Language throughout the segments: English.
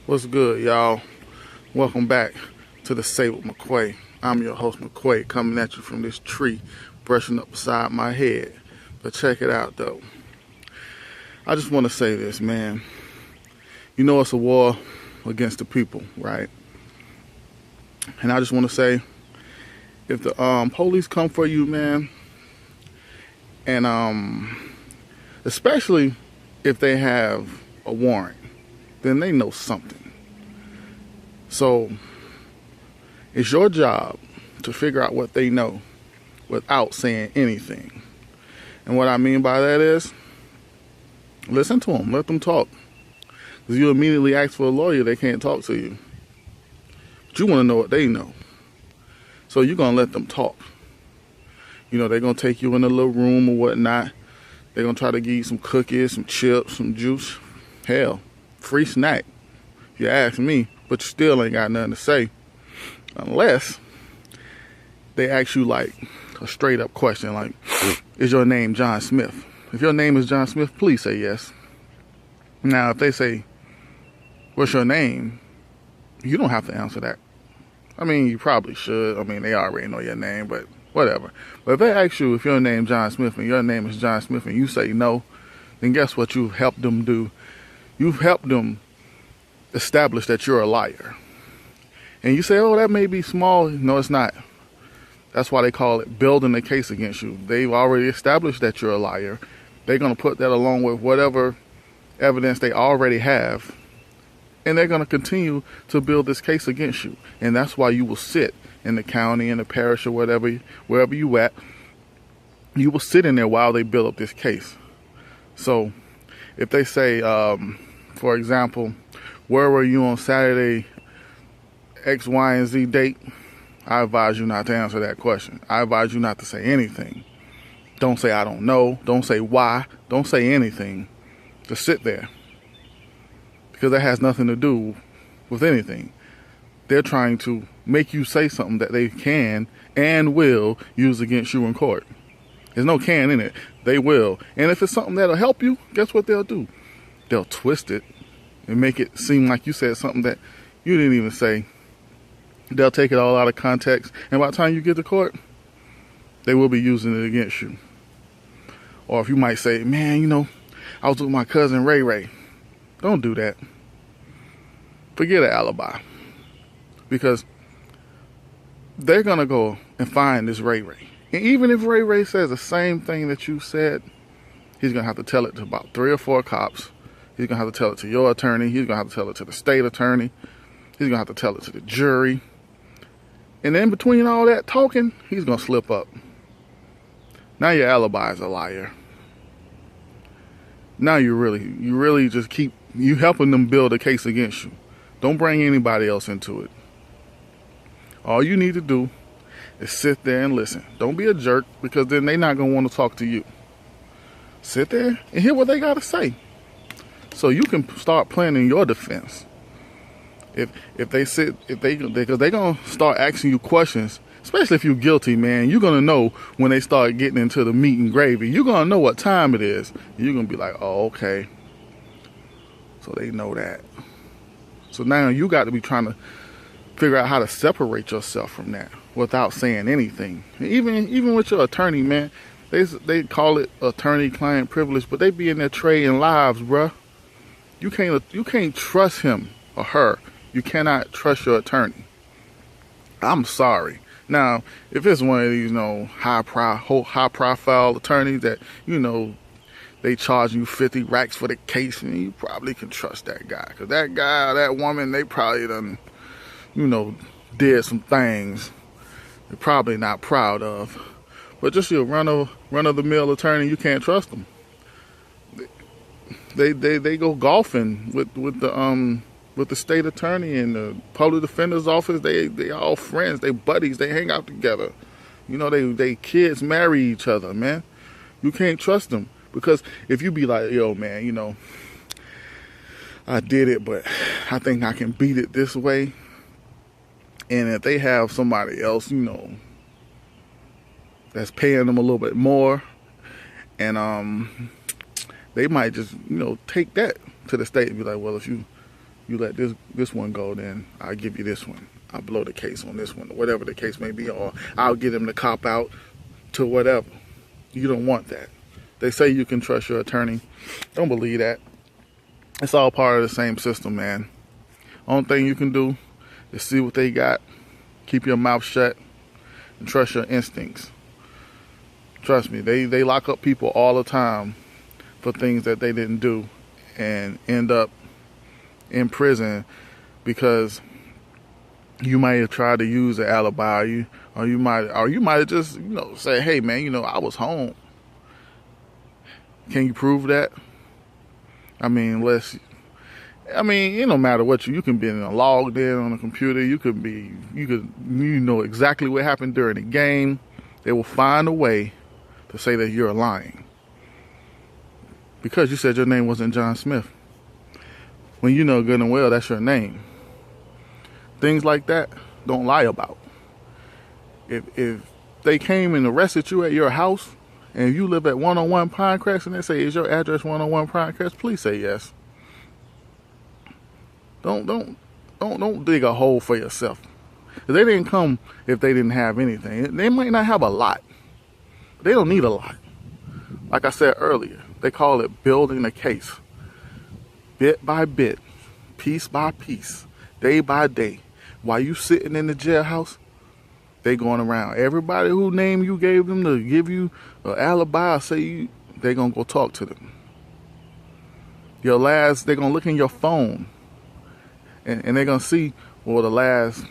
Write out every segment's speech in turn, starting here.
What's good, y'all? Welcome back to the Say with McQuay. I'm your host, McQuay, coming at you from this tree, brushing up beside my head. But check it out, though. I just want to say this, man. You know it's a war against the people, right? And I just want to say, if the police come for you, man, and especially if they have a warrant, then they know something. So it's your job to figure out what they know without saying anything. And what I mean by that is, listen to them, let them talk. Because you immediately ask for a lawyer, they can't talk to you. But you want to know what they know. So you're going to let them talk. You know, they're going to take you in a little room or whatnot. They're going to try to give you some cookies, some chips, some juice. Hell, free snack, if you ask me. But you still ain't got nothing to say. Unless they ask you like a straight up question like, is your name John Smith? If your name is John Smith, please say yes. Now, if they say, what's your name? You don't have to answer that. I mean, you probably should. I mean, they already know your name, but whatever. But if they ask you if your name is John Smith and your name is John Smith and you say no, then guess what you've helped them do? You've helped them establish that you're a liar. And you say, oh, that may be small. No, it's not. That's why they call it building a case against you. They've already established that you're a liar. They're going to put that along with whatever evidence they already have. And they're going to continue to build this case against you. And that's why you will sit in the county, in the parish, or whatever, wherever you at. You will sit in there while they build up this case. So if they say, for example, where were you on Saturday, X, Y, and Z date? I advise you not to answer that question. I advise you not to say anything. Don't say I don't know. Don't say why. Don't say anything. Just sit there. Because that has nothing to do with anything. They're trying to make you say something that they can and will use against you in court. There's no can in it. They will. And if it's something that'll help you, guess what they'll do? They'll twist it and make it seem like you said something that you didn't even say. They'll take it all out of context. And by the time you get to court, they will be using it against you. Or if you might say, man, you know, I was with my cousin Ray Ray. Don't do that. Forget an alibi. Because they're going to go and find this Ray Ray. And even if Ray Ray says the same thing that you said, he's going to have to tell it to about 3 or 4 cops. He's going to have to tell it to your attorney. He's going to have to tell it to the state attorney. He's going to have to tell it to the jury. And in between all that talking, he's going to slip up. Now your alibi is a liar. Now you really just you helping them build a case against you. Don't bring anybody else into it. All you need to do is sit there and listen. Don't be a jerk, because then they're not going to want to talk to you. Sit there and hear what they got to say, so you can start planning your defense. Because they're going to start asking you questions, especially if you're guilty, man. You're going to know when they start getting into the meat and gravy. You're going to know what time it is. You're going to be like, oh, okay. So they know that. So now you got to be trying to figure out how to separate yourself from that without saying anything. Even with your attorney, man, they call it attorney-client privilege, but they be in there trading lives, bruh. You can't trust him or her. You cannot trust your attorney. I'm sorry. Now, if it's one of these, high-profile attorneys that, they charge you 50 racks for the case, and you probably can trust that guy. Because that guy or that woman, they probably done, did some things they're probably not proud of. But just your run-of-the-mill attorney, you can't trust them. They go golfing with the state attorney and the public defender's office. They all friends, they buddies, they hang out together. They kids marry each other, man. You can't trust them, because if you be like, yo, man, I did it, but I think I can beat it this way. And if they have somebody else, that's paying them a little bit more, and they might just, take that to the state and be like, well, if you You let this one go, then I'll give you this one. I'll blow the case on this one, whatever the case may be, or I'll get him to cop out to whatever. You don't want that. They say you can trust your attorney. Don't believe that. It's all part of the same system, man. Only thing you can do is see what they got, keep your mouth shut, and trust your instincts. Trust me, they lock up people all the time for things that they didn't do and end up in prison because you might have tried to use an alibi, or you might have just, say, hey man, I was home. Can you prove that? I mean, it don't matter what you can be logged in on a computer. You could know exactly what happened during the game. They will find a way to say that you're lying because you said your name wasn't John Smith, when you know good and well that's your name. Things like that, don't lie about. If they came and arrested you at your house and you live at 101 Pinecrest and they say, is your address 101 Pinecrest? Please say yes. Don't dig a hole for yourself. They didn't come if they didn't have anything. They might not have a lot. They don't need a lot. Like I said earlier, they call it building a case. Bit by bit, piece by piece, day by day. While you sitting in the jailhouse, they going around. Everybody who name you gave them to give you an alibi, they gonna go talk to them. They gonna look in your phone and they're gonna see, well, the last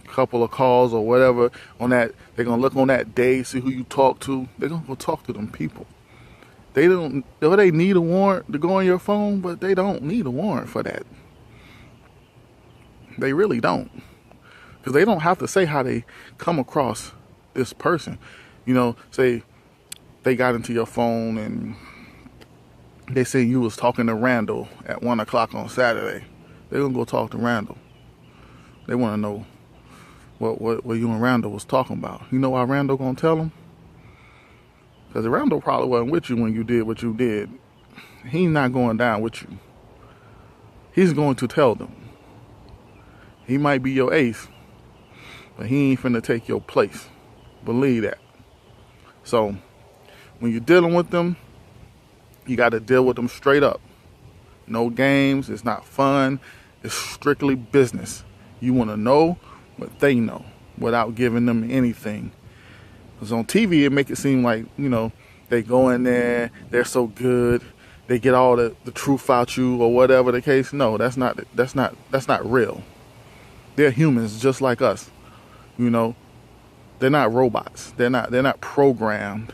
couple of calls or whatever on that. They're gonna look on that day, see who you talk to. They're gonna go talk to them people. They need a warrant to go on your phone, but they don't need a warrant for that. They really don't. Because they don't have to say how they come across this person. Say they got into your phone and they say you was talking to Randall at 1 o'clock on Saturday. They're going to go talk to Randall. They want to know what you and Randall was talking about. You know why Randall going to tell them? Because Randall probably wasn't with you when you did what you did. He's not going down with you. He's going to tell them. He might be your ace, but he ain't finna take your place. Believe that. So, when you're dealing with them, you got to deal with them straight up. No games. It's not fun. It's strictly business. You want to know what they know without giving them anything. Because on TV, it make it seem like, they go in there, they're so good, they get all the truth out you or whatever the case. No, that's not real. They're humans just like us. They're not robots. They're not programmed.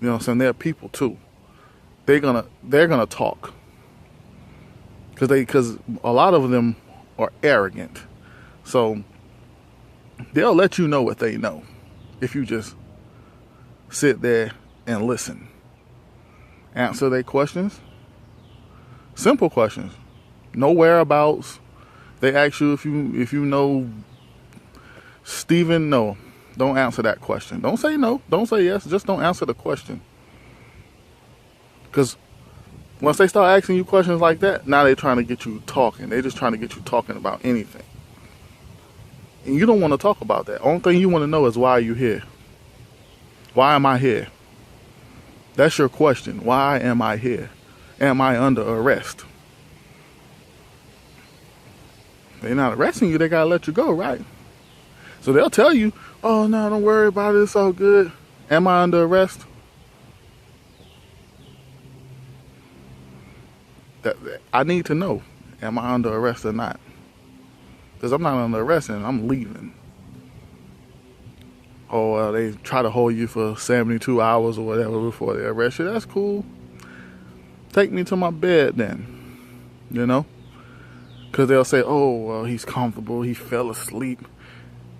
You know what I'm saying? They're people too. They're gonna talk. Because a lot of them are arrogant. So they'll let you know what they know if you just sit there and listen. Answer their questions. Simple questions. No whereabouts. They ask you if you know Stephen. No, don't answer that question. Don't say no. Don't say yes. Just don't answer the question. Because once they start asking you questions like that, now they're trying to get you talking. They're just trying to get you talking about anything. And you don't want to talk about that. Only thing you want to know is, why are you here? Why am I here? That's your question. Why am I here? Am I under arrest? They're not arresting you. They got to let you go, right? So they'll tell you, oh, no, don't worry about it. It's all good. Am I under arrest? I need to know, am I under arrest or not? Because I'm not under arrest and I'm leaving. Or they try to hold you for 72 hours or whatever before they arrest you. That's cool. Take me to my bed then. Because they'll say, oh, well, he's comfortable. He fell asleep.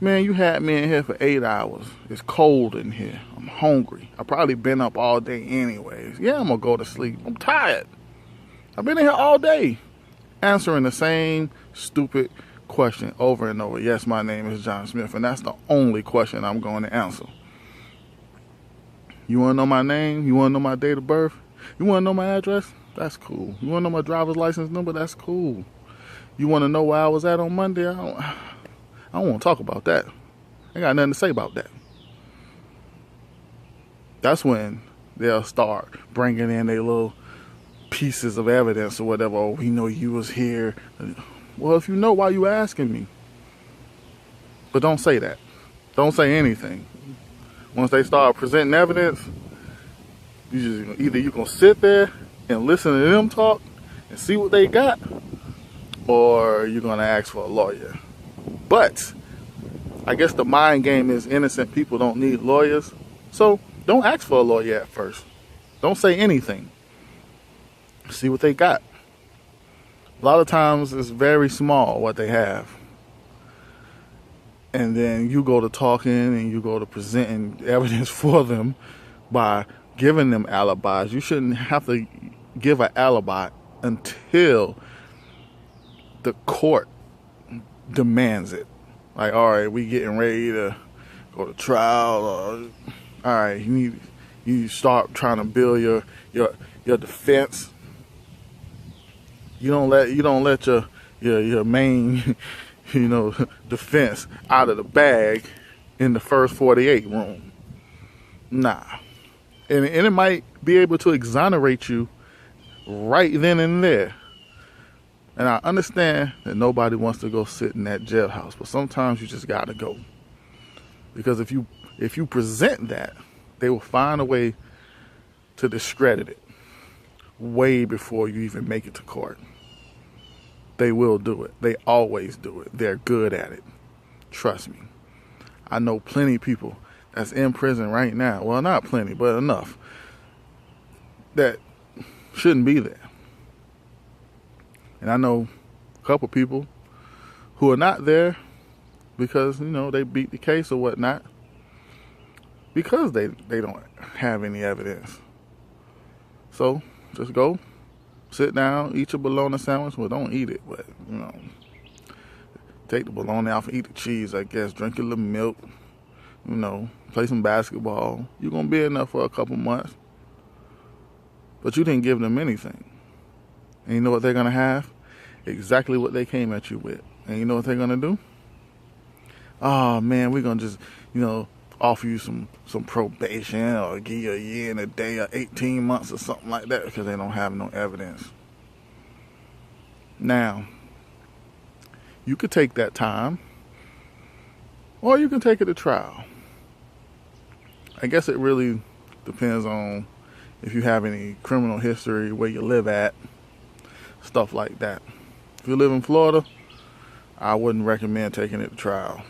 Man, you had me in here for 8 hours. It's cold in here. I'm hungry. I've probably been up all day anyways. Yeah, I'm going to go to sleep. I'm tired. I've been in here all day answering the same stupid question over and over. Yes, my name is John Smith, and that's the only question I'm going to answer. You want to know my name? You want to know my date of birth? You want to know my address? That's cool. You want to know my driver's license number? That's cool. You want to know where I was at on Monday? I don't want to talk about that. I got nothing to say about that. That's when they'll start bringing in their little pieces of evidence or whatever. Oh, we know you was here. Well, if you know, why you asking me? But don't say that. Don't say anything. Once they start presenting evidence, either you're going to sit there and listen to them talk and see what they got, or you're going to ask for a lawyer. But I guess the mind game is innocent people don't need lawyers. So don't ask for a lawyer at first. Don't say anything. See what they got. A lot of times it's very small what they have. And then you go to talking and you go to presenting evidence for them by giving them alibis. You shouldn't have to give an alibi until the court demands it. Like, all right, we getting ready to go to trial. Or, all right, you start trying to build your defense. You don't let your main defense out of the bag in the first 48 room. Nah. And it might be able to exonerate you right then and there. And I understand that nobody wants to go sit in that jailhouse, but sometimes you just gotta go. Because if you present that, they will find a way to discredit it way before you even make it to court. They will do it. They always do it. They're good at it. Trust me. I know plenty of people that's in prison right now. Well, not plenty, but enough that shouldn't be there. And I know a couple people who are not there because, they beat the case or whatnot, because they don't have any evidence. So just go, sit down, eat your bologna sandwich. Well, don't eat it, but, take the bologna off and eat the cheese, I guess. Drink a little milk, play some basketball. You're going to be enough for a couple months. But you didn't give them anything. And you know what they're going to have? Exactly what they came at you with. And you know what they're going to do? Oh, man, we're going to just, offer you some probation or give you a year and a day or 18 months or something like that because they don't have no evidence. Now, you could take that time or you can take it to trial. I guess it really depends on if you have any criminal history, where you live at, stuff like that. If you live in Florida, I wouldn't recommend taking it to trial.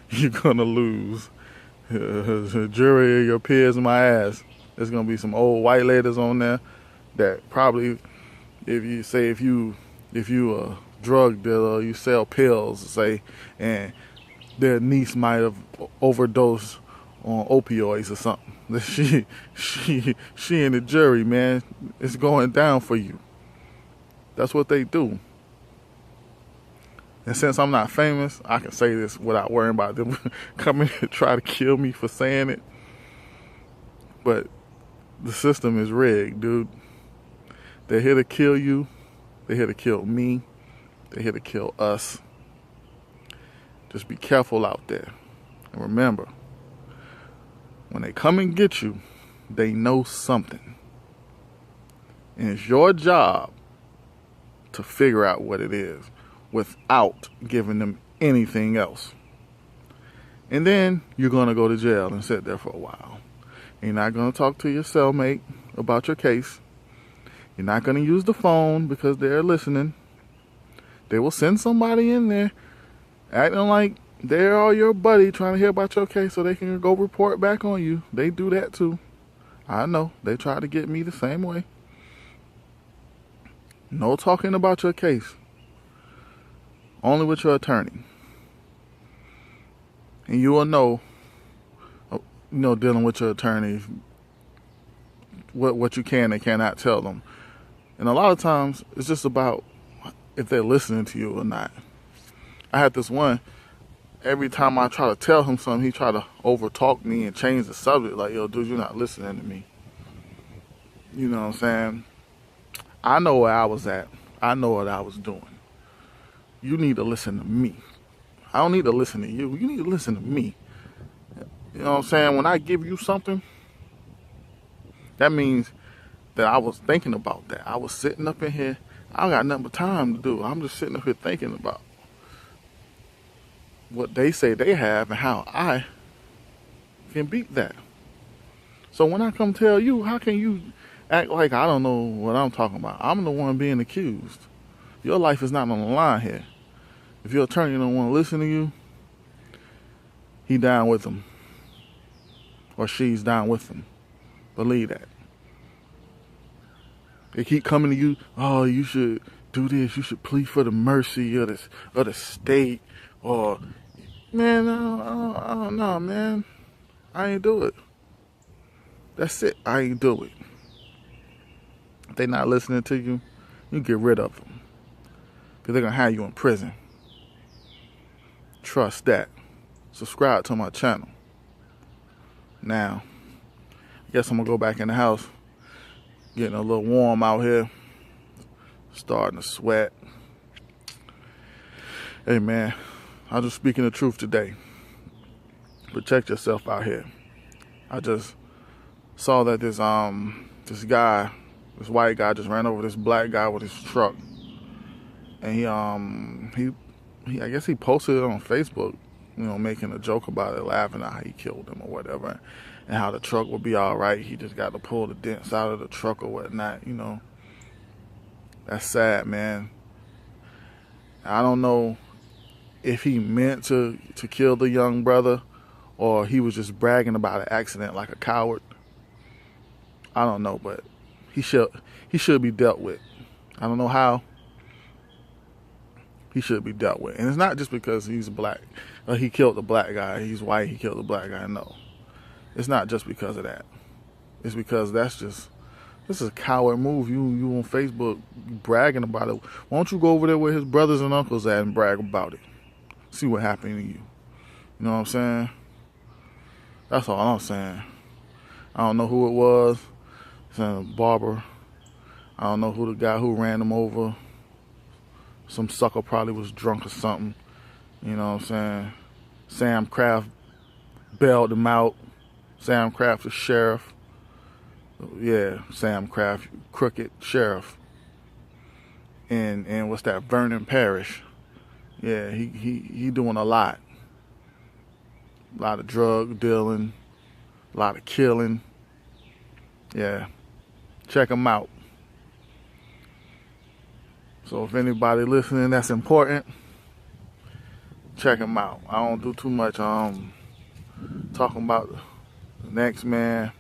You're gonna lose. The jury of your peers in my ass. There's gonna be some old white ladies on there that probably, if you a drug dealer, you sell pills, say, and their niece might have overdosed on opioids or something. She in the jury, man. It's going down for you. That's what they do. And since I'm not famous, I can say this without worrying about them coming to try to kill me for saying it. But the system is rigged, dude. They're here to kill you. They're here to kill me. They're here to kill us. Just be careful out there. And remember, when they come and get you, they know something. And it's your job to figure out what it is without giving them anything else. And then you're going to go to jail and sit there for a while. You're not going to talk to your cellmate about your case. You're not going to use the phone because they're listening. They will send somebody in there acting like they're all your buddy trying to hear about your case so they can go report back on you. They do that too. I know. They try to get me the same way. No talking about your case. Only with your attorney. And you will know, dealing with your attorney, what you can and cannot tell them. And a lot of times, it's just about if they're listening to you or not. I had this one, every time I try to tell him something, he try to overtalk me and change the subject. Like, yo, dude, you're not listening to me. You know what I'm saying? I know where I was at. I know what I was doing. you need to listen to me. I don't need to listen to you. You need to listen to me. You know what I'm saying? When I give you something, that means that I was thinking about that. I was sitting up in here. I got nothing but time to do. I'm just sitting up here thinking about what they say they have and how I can beat that. So when I come tell you, how can you act like I don't know what I'm talking about? I'm the one being accused. Your life is not on the line here. If your attorney don't want to listen to you, he down with them. Or she's down with them. Believe that. They keep coming to you, oh, you should do this, you should plead for the mercy of the state, or, man, I don't know, man. I ain't do it. That's it. I ain't do it. If they not listening to you, you get rid of them. Because they're going to have you in prison. Trust that. Subscribe to my channel. Now, I guess I'm going to go back in the house. Getting a little warm out here. Starting to sweat. Hey, man. I'm just speaking the truth today. Protect yourself out here. I just saw that this white guy just ran over this black guy with his truck. And he I guess he posted it on Facebook, you know, making a joke about it, laughing at how he killed him or whatever, and how the truck would be all right. He just got to pull the dents out of the truck or whatnot, you know. That's sad, man. I don't know if he meant to kill the young brother or he was just bragging about an accident like a coward. I don't know, but he should be dealt with. I don't know how. He should be dealt with. And it's not just because he's black. He killed the black guy. He's white. He killed the black guy. No. It's not just because of that. It's because this is a coward move. You on Facebook bragging about it. Why don't you go over there where his brothers and uncles at and brag about it? See what happened to you. You know what I'm saying? That's all I'm saying. I don't know who it was. It's a barber. I don't know who the guy who ran him over. Some sucker probably was drunk or something. You know what I'm saying? Sam Kraft bailed him out. Sam Kraft, the sheriff. Yeah, Sam Kraft, crooked sheriff. And what's that? Vernon Parish. Yeah, he doing a lot. A lot of drug dealing. A lot of killing. Yeah. Check him out. So if anybody listening that's important, check him out. I don't do too much talking about the next man,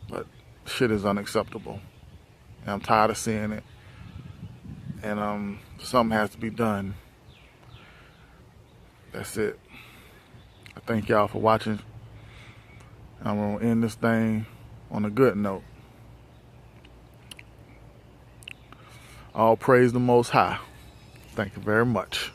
but shit is unacceptable. And I'm tired of seeing it. And something has to be done. That's it. I thank y'all for watching. I'm gonna end this thing on a good note. All praise the Most High. Thank you very much.